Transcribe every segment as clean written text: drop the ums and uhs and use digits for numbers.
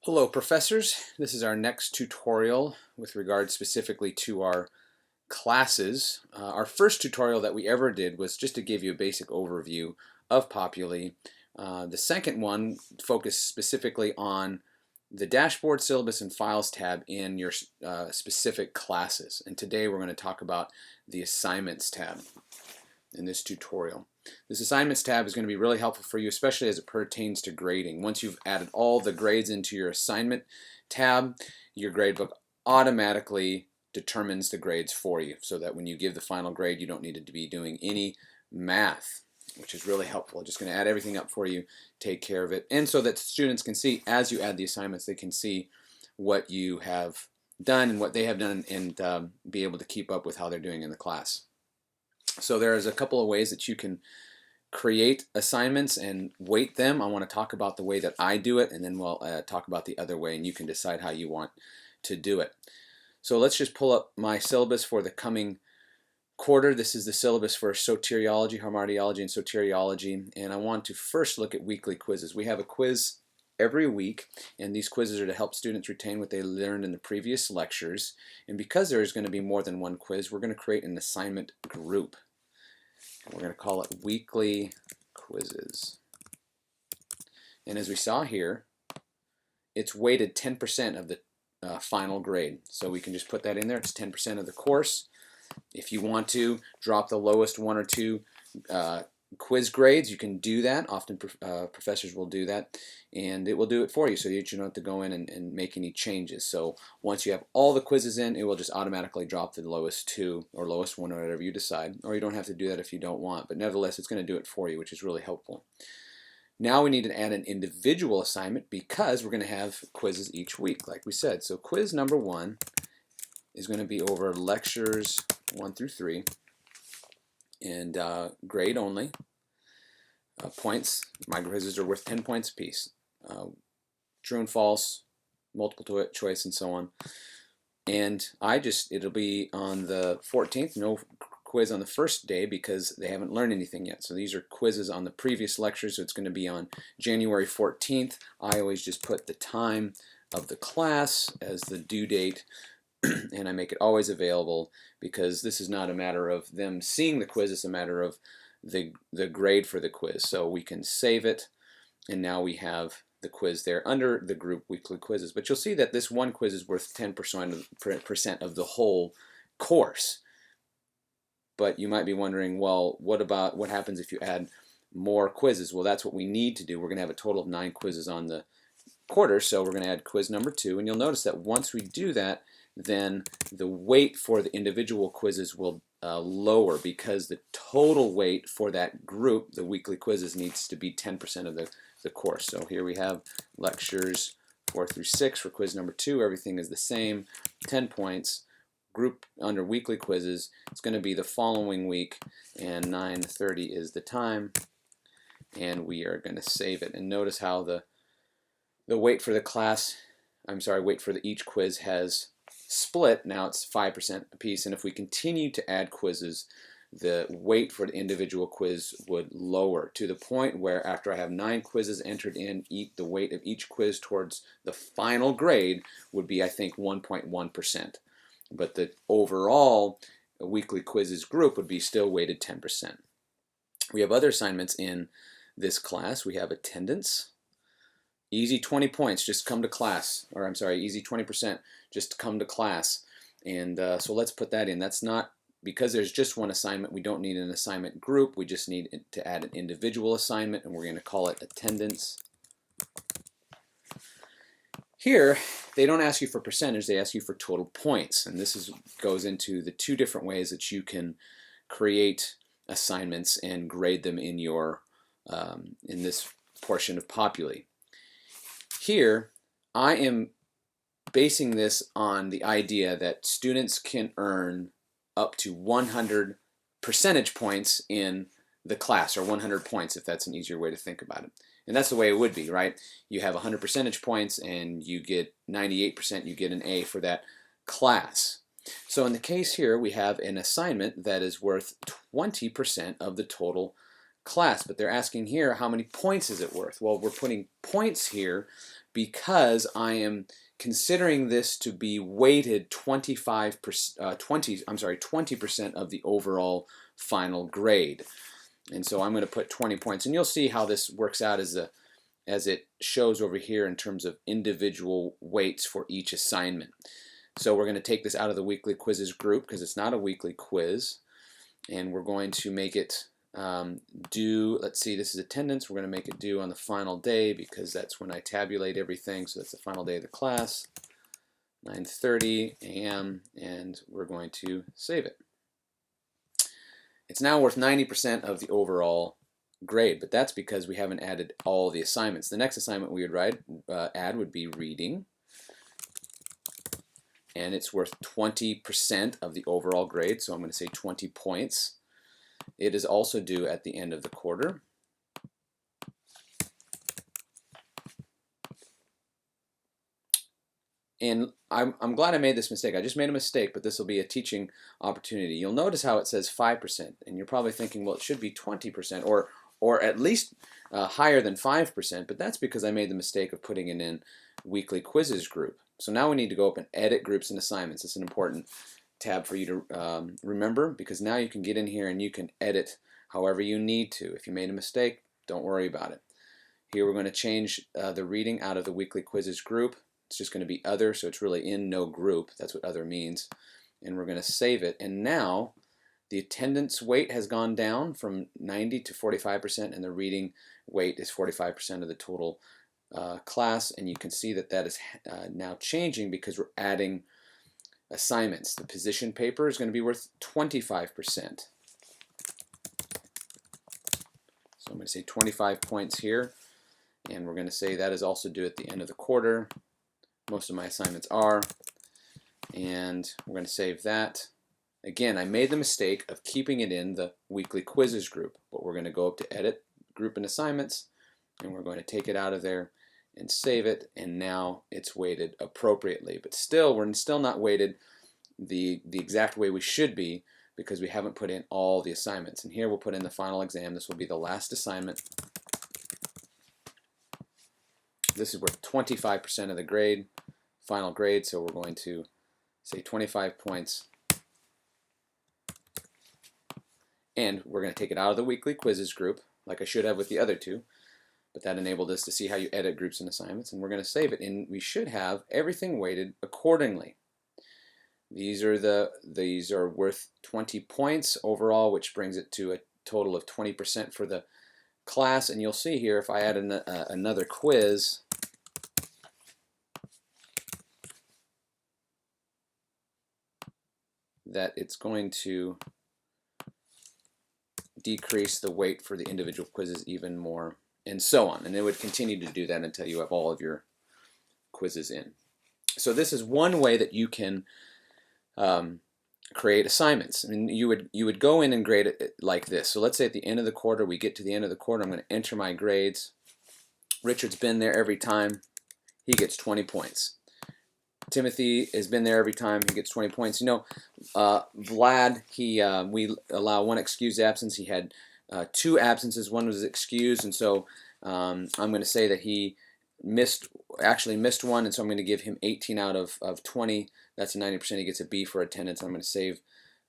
Hello professors, this is our next tutorial with regard specifically to our classes. Our first tutorial that we ever did was just to give you a basic overview of Populi. The second one focused specifically on the dashboard, syllabus, and files tab in your specific classes. And today we're going to talk about the assignments tab in this tutorial. This assignments tab is going to be really helpful for you, especially as it pertains to grading. Once you've added all the grades into your assignment tab, your gradebook automatically determines the grades for you, so that when you give the final grade, you don't need to be doing any math, which is really helpful. Just going to add everything up for you, take care of it, and so that students can see, as you add the assignments, they can see what you have done and what they have done, and be able to keep up with how they're doing in the class. So there's a couple of ways that you can create assignments and weight them. I want to talk about the way that I do it, and then we'll talk about the other way, and you can decide how you want to do it. So let's just pull up my syllabus for the coming quarter. This is the syllabus for soteriology, hamartiology, and soteriology, and I want to first look at weekly quizzes. We have a quiz every week, and these quizzes are to help students retain what they learned in the previous lectures. And because there's going to be more than one quiz, we're going to create an assignment group. We're going to call it weekly quizzes. And as we saw here, it's weighted 10% of the final grade. So we can just put that in there. It's 10% of the course. If you want to drop the lowest one or two quiz grades, you can do that. Often professors will do that, and it will do it for you, so you don't have to go in and make any changes. So once you have all the quizzes in, it will just automatically drop the lowest two or lowest one, or whatever you decide, or you don't have to do that if you don't want, but nevertheless it's going to do it for you, which is really helpful. Now we need to add an individual assignment because we're going to have quizzes each week, like we said. So quiz number 1 is going to be over lectures 1 through 3, and grade only. Points, my quizzes are worth 10 points apiece. True and false, multiple choice, and so on. And it'll be on the 14th, no quiz on the first day because they haven't learned anything yet. So these are quizzes on the previous lecture, so it's going to be on January 14th. I always just put the time of the class as the due date, and I make it always available because this is not a matter of them seeing the quiz, it's a matter of the grade for the quiz. So we can save it, and now we have the quiz there under the group weekly quizzes. But you'll see that this one quiz is worth 10% of the whole course. But you might be wondering, well, what happens if you add more quizzes? Well, that's what we need to do. We're going to have a total of 9 quizzes on the quarter, so we're going to add quiz number 2, and you'll notice that once we do that, then the weight for the individual quizzes will lower, because the total weight for that group, the weekly quizzes, needs to be 10% of the course. So here we have lectures 4 through 6 for quiz number 2. Everything is the same, 10 points. Group under weekly quizzes, it's going to be the following week, and 9:30 is the time, and we are going to save it. And notice how the weight for each quiz has split. Now it's 5% apiece, and if we continue to add quizzes, the weight for the individual quiz would lower to the point where after I have 9 quizzes entered in, the weight of each quiz towards the final grade would be, I think, 1.1%. But the overall weekly quizzes group would be still weighted 10%. We have other assignments in this class. We have attendance. Easy 20 points, just come to class. Or I'm sorry, easy 20%, just come to class. And so let's put that in. That's not, because there's just one assignment, we don't need an assignment group. We just need to add an individual assignment, and we're going to call it attendance. Here, they don't ask you for percentage, they ask you for total points. And this goes into the 2 different ways that you can create assignments and grade them in your in this portion of Populi. Here, I am basing this on the idea that students can earn up to 100 percentage points in the class, or 100 points if that's an easier way to think about it. And that's the way it would be, right? You have 100 percentage points and you get 98%, you get an A for that class. So in the case here, we have an assignment that is worth 20% of the total class, but they're asking here how many points is it worth. Well, we're putting points here because I am considering this to be weighted 20% of the overall final grade. And so I'm going to put 20 points. And you'll see how this works out as it shows over here in terms of individual weights for each assignment. So we're going to take this out of the weekly quizzes group because it's not a weekly quiz. And we're going to make it due, let's see, this is attendance. We're going to make it due on the final day because that's when I tabulate everything. So that's the final day of the class, 9:30 a.m. and we're going to save it. It's now worth 90% of the overall grade, but that's because we haven't added all the assignments. The next assignment we would add would be reading, and it's worth 20% of the overall grade, so I'm going to say 20 points. It is also due at the end of the quarter. And I'm glad I made this mistake. I just made a mistake, but this will be a teaching opportunity. You'll notice how it says 5%, and you're probably thinking, well, it should be 20%, or at least higher than 5%, but that's because I made the mistake of putting it in weekly quizzes group. So now we need to go up and edit groups and assignments. It's an important tab for you to remember, because now you can get in here and you can edit however you need to. If you made a mistake, don't worry about it. Here we're going to change the reading out of the weekly quizzes group. It's just going to be other, so it's really in no group. That's what other means. And we're going to save it. And now the attendance weight has gone down from 90 to 45%, and the reading weight is 45% of the total class. And you can see that that is now changing because we're adding assignments. The position paper is going to be worth 25%. So I'm going to say 25 points here. And we're going to say that is also due at the end of the quarter. Most of my assignments are, and we're going to save that. Again, I made the mistake of keeping it in the weekly quizzes group, but we're going to go up to edit group and assignments, and we're going to take it out of there and save it, and now it's weighted appropriately. But still, we're still not weighted the exact way we should be because we haven't put in all the assignments. And here we'll put in the final exam. This will be the last assignment. This is worth 25% of the grade, final grade, so we're going to say 25 points. And we're going to take it out of the weekly quizzes group, like I should have with the other two, but that enabled us to see how you edit groups and assignments, and we're going to save it, and we should have everything weighted accordingly. These are worth 20 points overall, which brings it to a total of 20% for the class, and you'll see here if I add another quiz, that it's going to decrease the weight for the individual quizzes even more, and so on. And it would continue to do that until you have all of your quizzes in. So this is one way that you can create assignments. I mean, you would go in and grade it like this. So let's say at the end of the quarter, we get to the end of the quarter, I'm going to enter my grades. Richard's been there every time. He gets 20 points. Timothy has been there every time. He gets 20 points. You know, Vlad, we allow one excused absence. He had 2 absences. One was excused, and so I'm going to say that he actually missed one, and so I'm going to give him 18 out of 20. That's a 90%. He gets a B for attendance. I'm going to save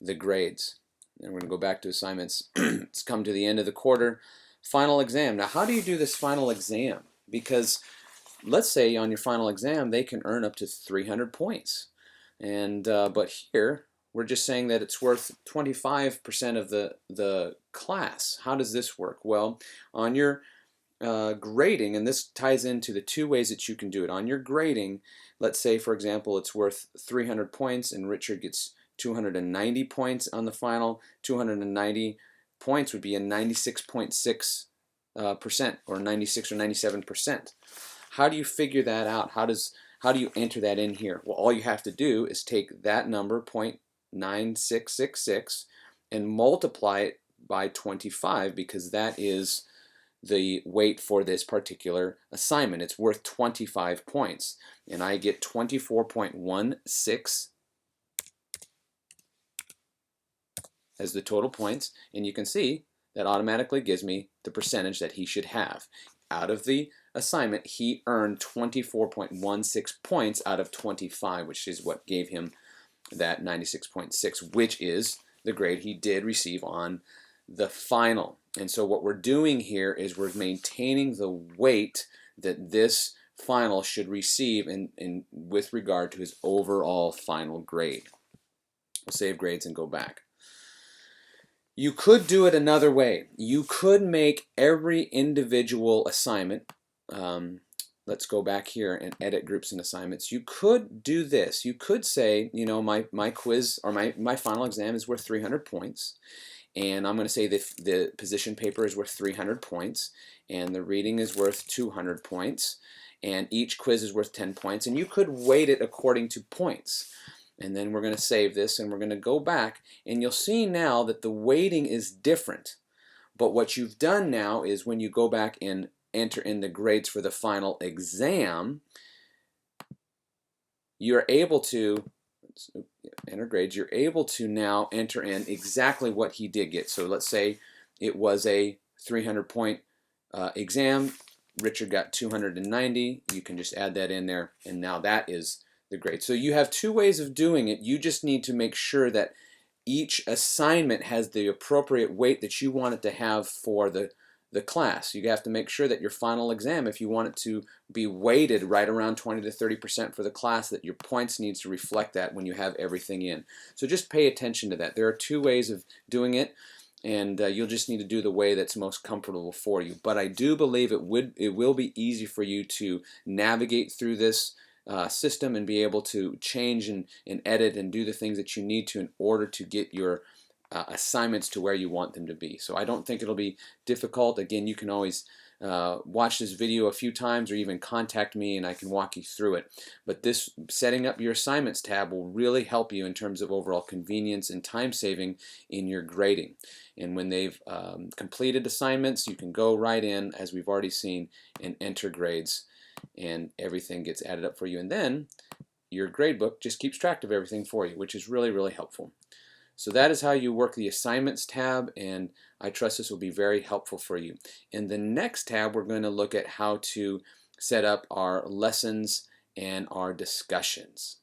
the grades. And we're going to go back to assignments. It's come to the end of the quarter. Final exam. Now, how do you do this final exam? Because let's say on your final exam, they can earn up to 300 points. And but here, we're just saying that it's worth 25% of the class. How does this work? Well, on your grading, and this ties into the 2 ways that you can do it. On your grading, let's say, for example, it's worth 300 points, and Richard gets 290 points on the final. 290 points would be a 96.6%, or 96 or 97%. How do you figure that out? How do you enter that in here? Well, all you have to do is take that number, 0.9666, and multiply it by 25, because that is the weight for this particular assignment. It's worth 25 points, and I get 24.16 as the total points, and you can see that automatically gives me the percentage that he should have. Out of the assignment, he earned 24.16 points out of 25, which is what gave him that 96.6, which is the grade he did receive on the final. And so what we're doing here is we're maintaining the weight that this final should receive with regard to his overall final grade. We'll save grades and go back. You could do it another way. You could make every individual assignment, let's go back here and edit groups and assignments. You could do this. You could say, you know, my quiz or my final exam is worth 300 points. And I'm going to say the position paper is worth 300 points. And the reading is worth 200 points. And each quiz is worth 10 points. And you could weight it according to points. And then we're going to save this and we're going to go back. And you'll see now that the weighting is different. But what you've done now is when you go back and enter in the grades for the final exam, you're able to enter grades. You're able to now enter in exactly what he did get. So let's say it was a 300-point exam. Richard got 290. You can just add that in there, and now that is the grade. So you have two ways of doing it. You just need to make sure that each assignment has the appropriate weight that you want it to have for the class. You have to make sure that your final exam, if you want it to be weighted right around 20 to 30% for the class, that your points needs to reflect that when you have everything in. So just pay attention to that. There are two ways of doing it, and you'll just need to do the way that's most comfortable for you. But I do believe it will be easy for you to navigate through this system and be able to change and edit and do the things that you need to in order to get your assignments to where you want them to be. So I don't think it'll be difficult. Again, you can always watch this video a few times or even contact me and I can walk you through it. But this setting up your assignments tab will really help you in terms of overall convenience and time saving in your grading. And when they've completed assignments, you can go right in, as we've already seen, and enter grades, and everything gets added up for you. And then your gradebook just keeps track of everything for you, which is really, really helpful. So that is how you work the Assignments tab, and I trust this will be very helpful for you. In the next tab, we're going to look at how to set up our lessons and our discussions.